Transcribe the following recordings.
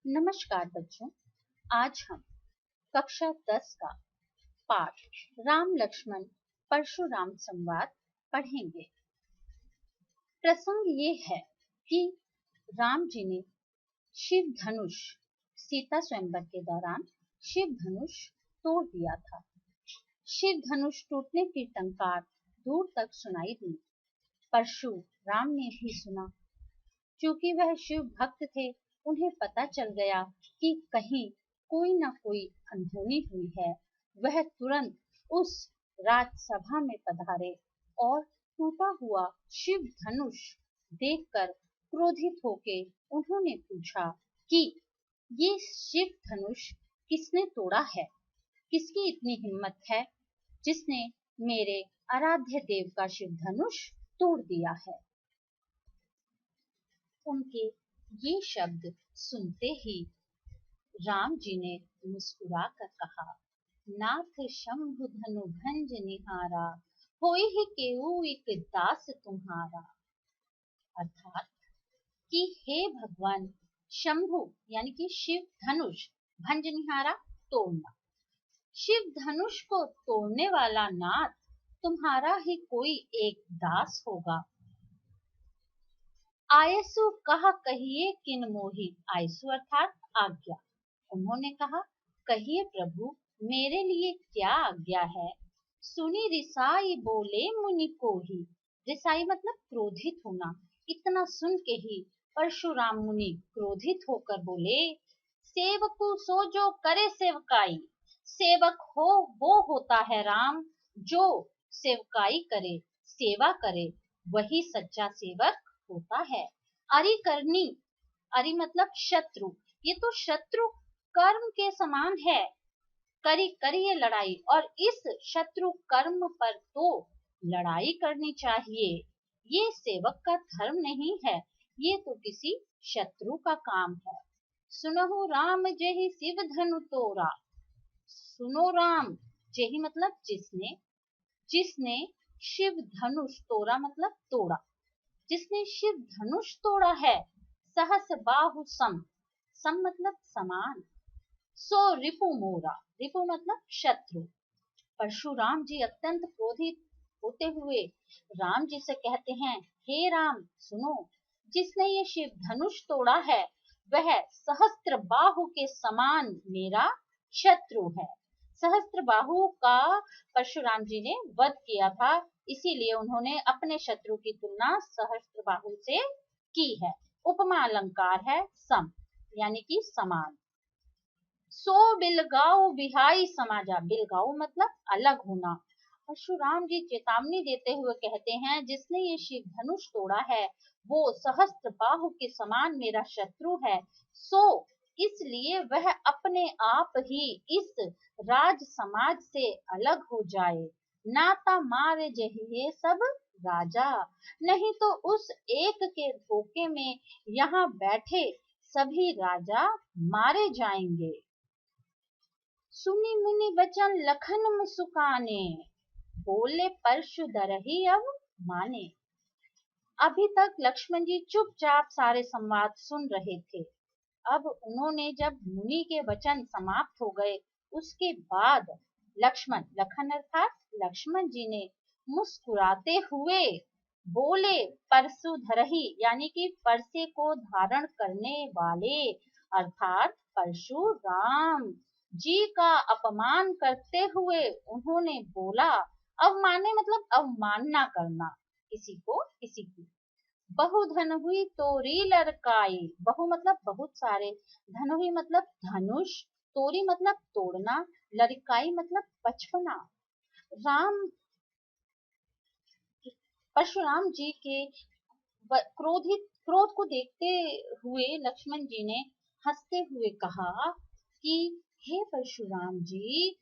नमस्कार बच्चों। आज हम कक्षा 10 का पाठ राम लक्ष्मण परशुराम संवाद पढ़ेंगे। प्रसंग ये है कि राम जी ने शिव धनुष सीता स्वयंवर के दौरान शिव धनुष तोड़ दिया था। शिव धनुष टूटने की टंकार दूर तक सुनाई दी। परशुराम ने भी सुना। क्योंकि वह शिव भक्त थे, उन्हें पता चल गया कि कहीं कोई न कोई अनहोनी हुई है। वह तुरंत उस राजसभा में पधारे और टूटा हुआ शिव धनुष देखकर क्रोधित होके उन्होंने पूछा कि ये शिव धनुष किसने तोड़ा है? किसकी इतनी हिम्मत है जिसने मेरे आराध्य देव का शिव धनुष तोड़ दिया है? उनके ये शब्द सुनते ही राम जी ने मुस्कुरा कर कहा, नाथ शंभु धनु भंज निहारा, होय ही केऊ एक दास तुम्हारा। अर्थात कि हे भगवान, शंभु यानी कि शिव धनुष, भंज निहारा तोड़ना, शिव धनुष को तोड़ने वाला नाथ तुम्हारा ही कोई एक दास होगा। आयसु कहा कहिए किन मोहि, आयसु अर्थात आज्ञा। उन्होंने कहा, कहिए प्रभु मेरे लिए क्या आज्ञा है? सुनी रिसाई बोले मुनि को ही, रिसाई मतलब क्रोधित होना। इतना सुन के ही परशुराम मुनि क्रोधित होकर बोले, सेवकु सो जो करे सेवकाई। सेवक हो वो होता है राम, जो सेवकाई करे, सेवा करे, वही सच्चा सेवक होता है। अरि करनी, अरि मतलब शत्रु, ये तो शत्रु कर्म के समान है। करिए लड़ाई, और इस शत्रु कर्म पर तो लड़ाई करनी चाहिए। ये सेवक का धर्म नहीं है, ये तो किसी शत्रु का काम है। सुनहु राम जेहि शिव धनु तोड़ा। सुनो राम, जेहि मतलब जिसने, जिसने शिव धनुष तोड़ा मतलब तोड़ा, जिसने शिव धनुष तोड़ा है। सहस बाहु सम, सम मतलब समान। सो रिपु मोरा, रिपु मतलब शत्रु। परशुराम जी अत्यंत क्रोधित होते हुए राम जी से कहते हैं, हे राम सुनो, जिसने ये शिव धनुष तोड़ा है वह सहस्त्र बाहु के समान मेरा शत्रु है। सहस्त्र बाहु का परशुराम जी ने वध किया था, इसीलिए उन्होंने अपने शत्रु की तुलना सहस्त्र बाहु से की है। उपमा अलंकार है सम, यानी कि समान। सो बिलगाऊ बिहाई समाजा, बिलगाऊ मतलब अलग होना। परशुराम जी चेतावनी देते हुए कहते हैं, जिसने ये शिव धनुष तोड़ा है वो सहस्त्र बाहु के समान मेरा शत्रु है। सो इसलिए वह अपने आप ही इस राज समाज से अलग हो जाए। नाता मारे जहिए सब राजा, नहीं तो उस एक के धोखे में यहाँ बैठे सभी राजा मारे जाएंगे। सुनी मुनि वचन लखन मुस्काने, बोले परशु दरही अब माने। अभी तक लक्ष्मण जी चुपचाप सारे संवाद सुन रहे थे। अब उन्होंने जब मुनि के वचन समाप्त हो गए, उसके बाद लक्ष्मण, लखन अर्थात लक्ष्मण जी ने मुस्कुराते हुए बोले, परसु धरही यानी कि परसे को धारण करने वाले अर्थात परशुराम जी का अपमान करते हुए उन्होंने बोला। अवमाने मतलब अवमानना करना किसी को, किसी की। बहु धन हुई तोरी लड़काई, बहु मतलब बहुत सारे, धन हुई मतलब धनुष, तोरी मतलब तोड़ना, लड़काई मतलब बचपना। राम, परशुराम जी के क्रोध को देखते हुए लक्ष्मण जी ने हंसते हुए कहा कि हे परशुराम जी,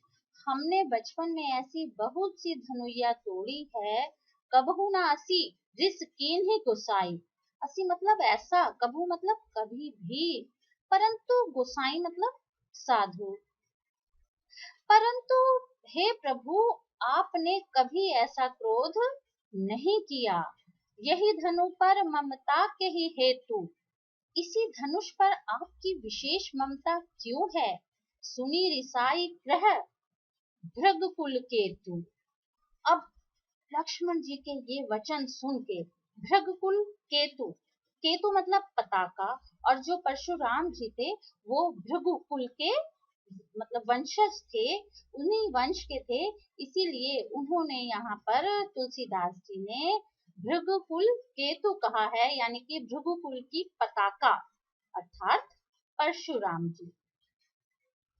हमने बचपन में ऐसी बहुत सी धनुइया तोड़ी है, कबहू ना असी रिस कीन ही गुसाई। असी मतलब ऐसा, कबहू मतलब कभी भी, परंतु गुसाई मतलब साधु। परंतु हे प्रभु, आपने कभी ऐसा क्रोध नहीं किया। यही धनु पर ममता के ही हेतु इसी धनुष पर आपकी विशेष ममता क्यों है? सुनी रिसाई ग्रह भृगकुल केतु। अब लक्ष्मण जी के ये वचन सुन के भृगकुल केतु, केतु मतलब पताका, और जो परशुराम जी थे वो भृगुकुल के मतलब वंशज थे, उन्हीं वंश के थे, इसीलिए उन्होंने यहाँ पर तुलसीदास जी ने भृगुकुल केतु कहा है, यानी कि भृगुकुल की पताका अर्थात परशुराम जी।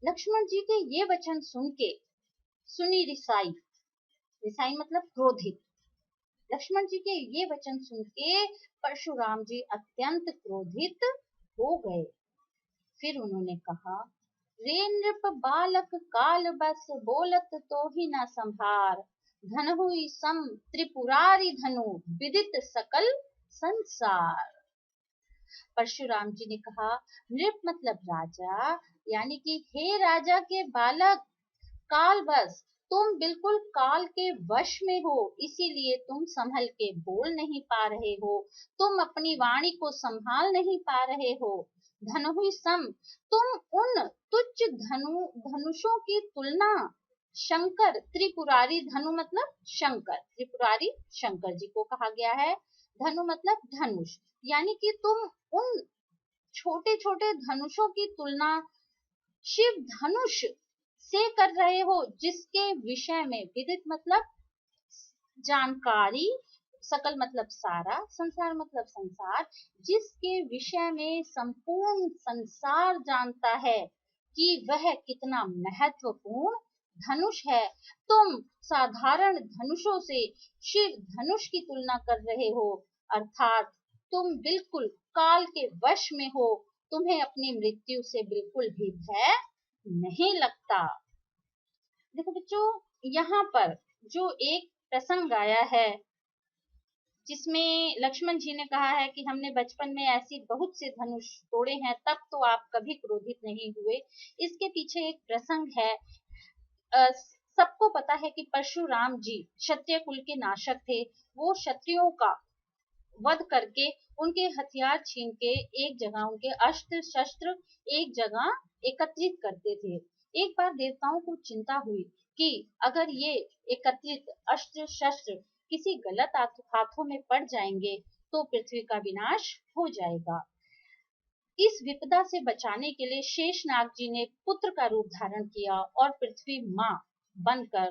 लक्ष्मण जी के ये वचन सुन के सुनी रिसाई, रिसाई मतलब क्रोधित, लक्ष्मण जी के ये वचन सुन के परशुराम जी अत्यंत क्रोधित हो गए। फिर उन्होंने कहा, रे नृप बालक काल बस बोलत तो ही न संभार, धन हुई सम त्रिपुरारी धनु विदित सकल संसार। परशुराम जी ने कहा, नृप मतलब राजा, यानी कि हे राजा के बालक, काल बस, तुम बिल्कुल काल के वश में हो, इसीलिए तुम संभल के बोल नहीं पा रहे हो, तुम अपनी वाणी को संभाल नहीं पा रहे हो। धनुहि सम, तुम उन तुच्छ धनुषों की तुलना शंकर त्रिपुरारी, धनु मतलब शंकर, त्रिपुरारी शंकर जी को कहा गया है, धनु मतलब धनुष, यानी कि तुम उन छोटे छोटे धनुषों की तुलना शिव धनुष से कर रहे हो, जिसके विषय में विदित मतलब जानकारी, सकल मतलब सारा, संसार मतलब संसार, जिसके विषय में संपूर्ण संसार जानता है कि वह कितना महत्वपूर्ण धनुष है। तुम साधारण धनुषों से शिव धनुष की तुलना कर रहे हो, अर्थात तुम बिल्कुल काल के वश में हो, तुम्हें अपनी मृत्यु से बिल्कुल भी भय नहीं लगता। देखो बच्चों, यहाँ पर जो एक प्रसंग आया है जिसमें लक्ष्मण जी ने कहा है कि हमने बचपन में ऐसी बहुत से धनुष तोड़े हैं, तब तो आप कभी क्रोधित नहीं हुए, इसके पीछे एक प्रसंग है। सबको पता है कि परशुराम जी क्षत्रिय कुल के नाशक थे, वो क्षत्रियों का वध करके उनके हथियार छीन के एक जगह, उनके अस्त्र शस्त्र एक जगह एकत्रित करते थे। एक बार देवताओं को चिंता हुई कि अगर ये एकत्रित अस्त्र शस्त्र किसी गलत हाथों में पड़ जाएंगे तो पृथ्वी का विनाश हो जाएगा। इस विपदा से बचाने के लिए शेषनाग जी ने पुत्र का रूप धारण किया और पृथ्वी माँ बनकर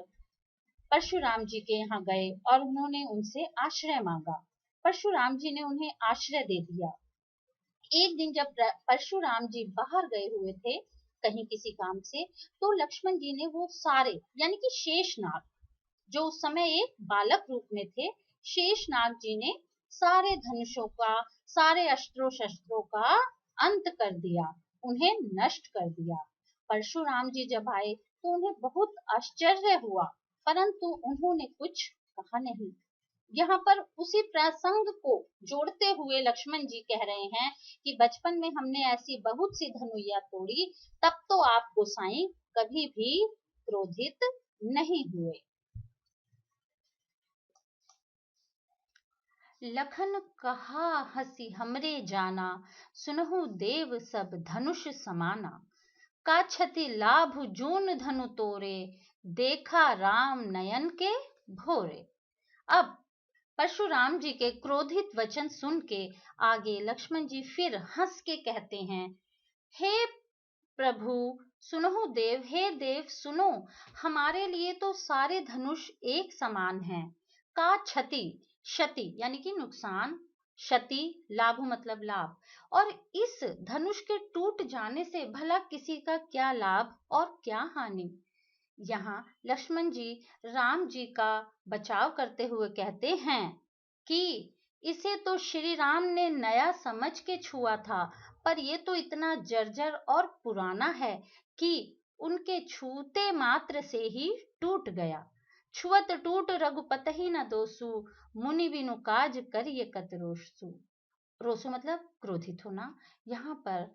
परशुराम जी के यहाँ गए और उन्होंने उनसे आश्रय मांगा। परशुराम जी ने उन्हें आश्रय दे दिया। एक दिन जब परशुराम जी बाहर गए हुए थे कहीं किसी काम से, तो लक्ष्मण जी ने वो सारे, यानी कि शेषनाग जो उस समय एक बालक रूप में थे, शेषनाग जी ने सारे धनुषों का, सारे अस्त्रों शस्त्रों का अंत कर दिया, उन्हें नष्ट कर दिया। परशुराम जी जब आए तो उन्हें बहुत आश्चर्य हुआ, परंतु उन्होंने कुछ कहा नहीं। यहाँ पर उसी प्रसंग को जोड़ते हुए लक्ष्मण जी कह रहे हैं कि बचपन में हमने ऐसी बहुत सी धनुइया तोड़ी, तब तो आप गोसाई कभी भी क्रोधित नहीं हुए। लखन कहा हसी हमरे जाना, सुनहु देव सब धनुष समाना, का क्षति लाभ जून धनु तोरे, देखा राम नयन के भोरे। अब परशुराम जी के क्रोधित वचन सुन के आगे लक्ष्मण जी फिर हंस के कहते हैं, हे प्रभु सुनो देव, हे देव सुनो, हमारे लिए तो सारे धनुष एक समान हैं। का क्षति, क्षति यानी कि नुकसान, क्षति लाभ मतलब लाभ, और इस धनुष के टूट जाने से भला किसी का क्या लाभ और क्या हानि। यहाँ लक्ष्मण जी राम जी का बचाव करते हुए कहते हैं कि इसे तो श्री राम ने नया समझ के छुआ था, पर ये तो इतना जर्जर और पुराना है कि उनके छूते मात्र से ही टूट गया। छुअत टूट रघुपति न दोसु, मुनि बिनु काज करिए कत रोसु। रोसु मतलब क्रोधित होना। यहाँ पर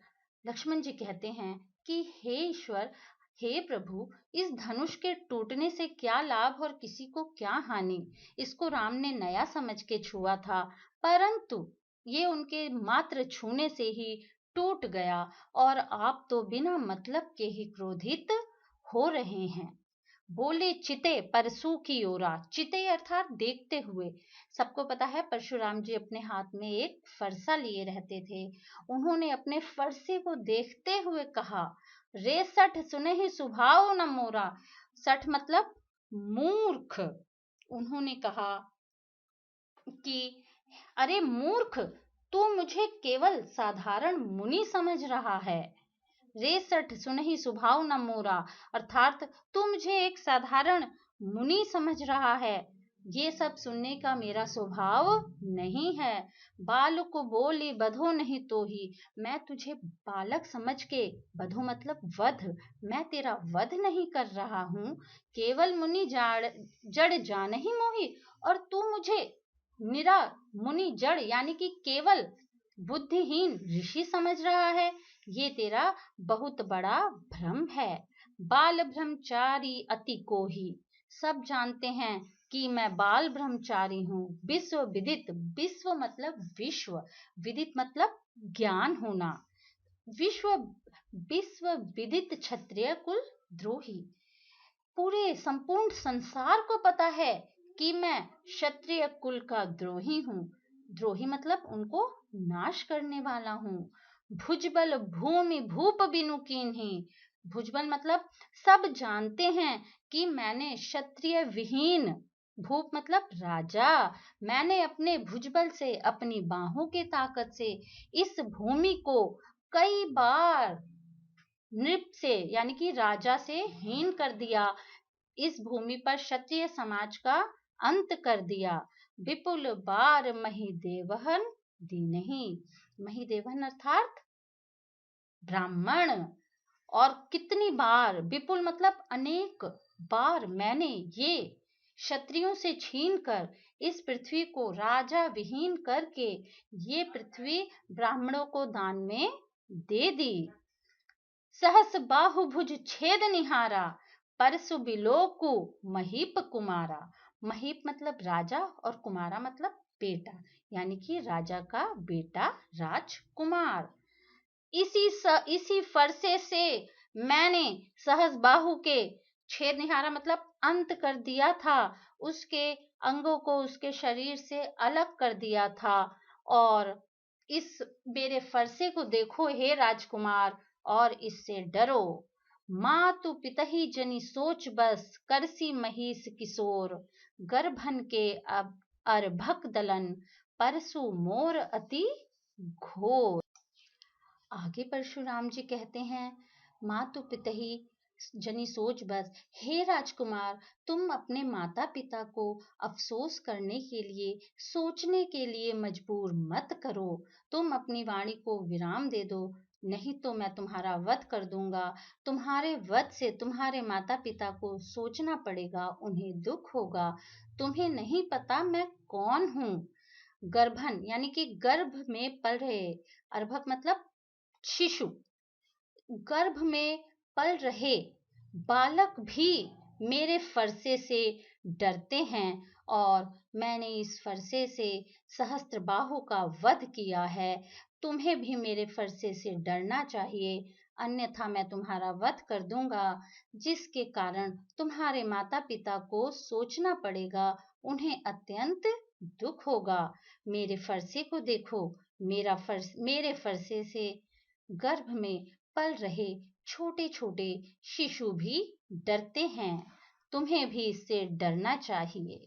लक्ष्मण जी कहते हैं कि हे ईश्वर, हे प्रभु, इस धनुष के टूटने से क्या लाभ और किसी को क्या हानि। इसको राम ने नया समझ के छुआ था, परंतु ये उनके मात्र छूने से ही टूट गया और आप तो बिना मतलब के ही क्रोधित हो रहे हैं। बोले चिते परसू की ओरा, चिते अर्थात देखते हुए। सबको पता है परशुराम जी अपने हाथ में एक फरसा लिए रहते थे। उन्होंने अपने फरसे को देखते हुए कहा, रे सठ सुने ही सुभाव न मोरा। सठ मतलब मूर्ख। उन्होंने कहा कि अरे मूर्ख, तू मुझे केवल साधारण मुनि समझ रहा है। रेसठ सुनहि सुभाव न मोरा, अर्थात तू मुझे एक साधारण मुनि समझ रहा है। ये सब सुनने का मेरा स्वभाव नहीं है। बाल को बोली बधो नहीं तो ही, मैं तुझे बालक समझ के, बधो मतलब वध, मैं तेरा वध नहीं कर रहा हूँ। केवल मुनि जड़ जान ही मोही, और तू मुझे निरा मुनि जड़ यानी कि केवल बुद्धिहीन ऋषि समझ रहा है। ये तेरा बहुत बड़ा भ्रम है। बाल ब्रह्मचारी अति को ही, सब जानते हैं कि मैं बाल ब्रह्मचारी हूँ। विश्व विदित, विश्व मतलब विश्व, विदित मतलब ज्ञान होना। विश्व विश्व विदित क्षत्रिय कुल द्रोही, पूरे संपूर्ण संसार को पता है कि मैं क्षत्रिय कुल का द्रोही हूँ। द्रोही मतलब उनको नाश करने वाला हूँ। भुजबल भूमि भूप बिनु कीन्ही, भुजबल मतलब सब जानते हैं कि मैंने क्षत्रिय विहीन, भूप मतलब राजा, मैंने अपने भुजबल से, अपनी बाहों के ताकत से इस भूमि को कई बार नृप से यानी कि राजा से हीन कर दिया। इस भूमि पर क्षत्रिय समाज का अंत कर दिया। विपुल बार महिदेवहन दीनहि, महिदेवहन अर्थात ब्राह्मण। और कितनी बार, विपुल मतलब अनेक बार, मैंने ये क्षत्रियों से छीन कर इस पृथ्वी को राजा विहीन करके ये पृथ्वी ब्राह्मणों को दान में दे दी। सहस बाहुभुज छेद निहारा, परसु बिलोकु महीप कुमारा। महीप मतलब राजा और कुमारा मतलब बेटा, यानी कि राजा का बेटा राजकुमार। इसी फरसे से मैंने सहस बाहु के छेद निहारा मतलब अंत कर दिया था, उसके अंगों को उसके शरीर से अलग कर दिया था। और इस मेरे फरसे को देखो हे राजकुमार, और इससे डरो। मातु पितहि जनि सोच बस, करसी महिष किशोर, गर्भन के अब अर्भक दलन, परसु मोर अति घोर। आगे परशुराम जी कहते हैं, मातु पितहि जनि सोच बस, हे राजकुमार, तुम अपने माता पिता को अफसोस करने के लिए, सोचने के लिए मजबूर मत करो। तुम अपनी वाणी को विराम दे दो, नहीं तो मैं तुम्हारा वध कर दूंगा। तुम्हारे वध से तुम्हारे माता पिता को सोचना पड़ेगा, उन्हें दुख होगा। तुम्हें नहीं पता मैं कौन हूँ। गर्भन यानी कि गर्भ में पल रहे, अर्भक मतलब शिशु, गर्भ में पल रहे बालक भी मेरे फरसे से डरते हैं, और मैंने इस फरसे से सहस्त्रबाहु का वध किया है। तुम्हें भी मेरे फरसे से डरना चाहिए, अन्यथा मैं तुम्हारा वध कर दूंगा, जिसके कारण तुम्हारे माता पिता को सोचना पड़ेगा, उन्हें अत्यंत दुख होगा। मेरे फरसे को देखो, मेरे फरसे से गर्भ में पल रहे छोटे छोटे शिशु भी डरते हैं। तुम्हें भी इससे डरना चाहिए।